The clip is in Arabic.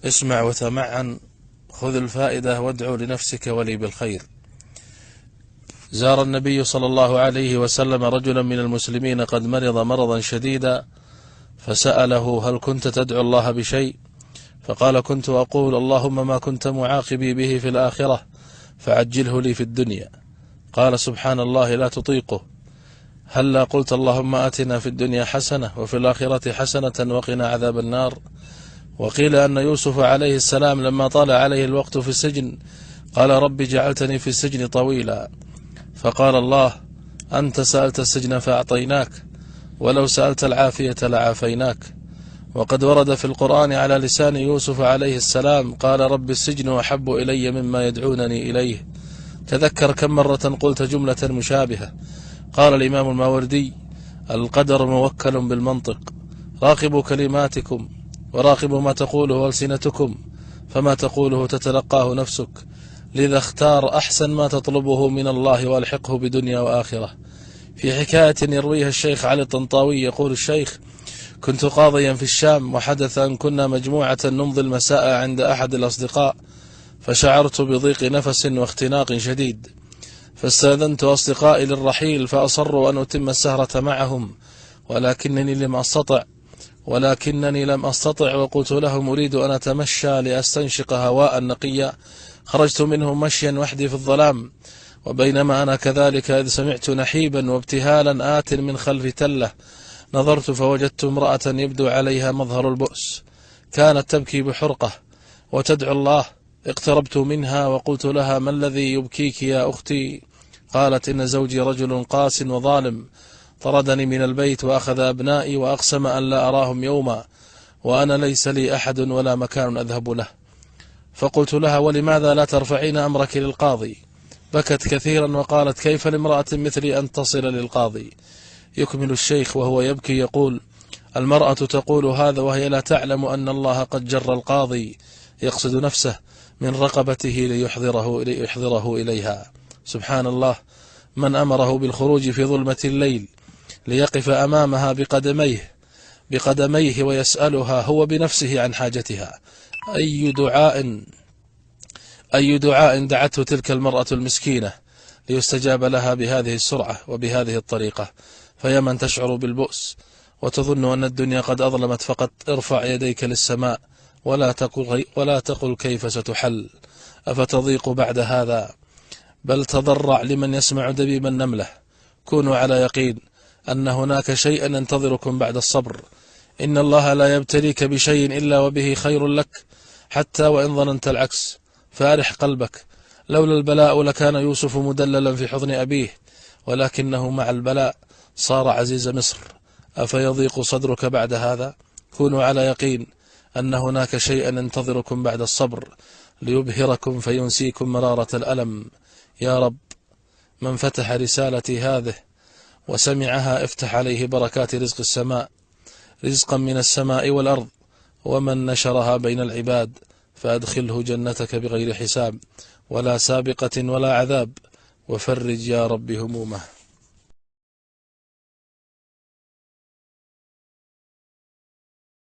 اسمع وتمعن، خذ الفائدة وادعو لنفسك ولي بالخير. زار النبي صلى الله عليه وسلم رجلا من المسلمين قد مرض مرضا شديدا، فسأله: هل كنت تدعو الله بشيء؟ فقال: كنت أقول: اللهم ما كنت معاقبي به في الآخرة فعجله لي في الدنيا. قال: سبحان الله، لا تطيقه. هلا قلت: اللهم آتنا في الدنيا حسنة وفي الآخرة حسنة وقنا عذاب النار. وقيل أن يوسف عليه السلام لما طال عليه الوقت في السجن قال: رب جعلتني في السجن طويلا، فقال الله: أنت سألت السجن فأعطيناك، ولو سألت العافية لعافيناك. وقد ورد في القرآن على لسان يوسف عليه السلام قال: رب السجن أحب إلي مما يدعونني إليه. تذكر كم مرة قلت جملة مشابهة. قال الإمام الماوردي: القدر موكل بالمنطق، راقبوا كلماتكم وراقبوا ما تقوله ألسنتكم، فما تقوله تتلقاه نفسك، لذا اختار أحسن ما تطلبه من الله والحقه بدنيا وآخرة. في حكاية يرويها الشيخ علي الطنطاوي يقول الشيخ: كنت قاضيا في الشام، وحدث أن كنا مجموعة نمضي المساء عند أحد الأصدقاء، فشعرت بضيق نفس واختناق شديد، فاستأذنت أصدقائي للرحيل، فأصروا أن أتم السهرة معهم، ولكنني لم أستطع، وقلت لهم: أريد أن أتمشى لأستنشق هواء نقيا. خرجت منهم مشيا وحدي في الظلام، وبينما أنا كذلك إذ سمعت نحيبا وابتهالا آت من خلف تلة. نظرت فوجدت امرأة يبدو عليها مظهر البؤس، كانت تبكي بحرقة وتدعو الله. اقتربت منها وقلت لها: ما الذي يبكيك يا أختي؟ قالت: إن زوجي رجل قاس وظالم، طردني من البيت وأخذ أبنائي وأقسم أن لا أراهم يوما، وأنا ليس لي أحد ولا مكان أذهب له. فقلت لها: ولماذا لا ترفعين أمرك للقاضي؟ بكت كثيرا وقالت: كيف لامرأة مثلي أن تصل للقاضي؟ يكمل الشيخ وهو يبكي يقول: المرأة تقول هذا وهي لا تعلم أن الله قد جر القاضي، يقصد نفسه، من رقبته ليحضره إليها. سبحان الله، من أمره بالخروج في ظلمة الليل ليقف أمامها بقدميه ويسألها هو بنفسه عن حاجتها. أي دعاء دعته تلك المرأة المسكينة ليستجاب لها بهذه السرعة وبهذه الطريقة. فيا من تشعر بالبؤس وتظن أن الدنيا قد أظلمت، فقط ارفع يديك للسماء ولا تقل كيف ستحل، أفتضيق بعد هذا؟ بل تضرع لمن يسمع دبيب النملة. كونوا على يقين أن هناك شيئا ينتظركم بعد الصبر. إن الله لا يبتليك بشيء إلا وبه خير لك، حتى وإن ظننت العكس، فارح قلبك. لولا البلاء لكان يوسف مدللا في حضن أبيه، ولكنه مع البلاء صار عزيز مصر. أفيضيق صدرك بعد هذا؟ كونوا على يقين أن هناك شيئا ينتظركم بعد الصبر ليبهركم فينسيكم مرارة الألم. يا رب، من فتح رسالتي هذه وسمعها افتح عليه بركات رزق السماء، رزقا من السماء والأرض، ومن نشرها بين العباد فأدخله جنتك بغير حساب ولا سابقة ولا عذاب، وفرج يا رب همومه.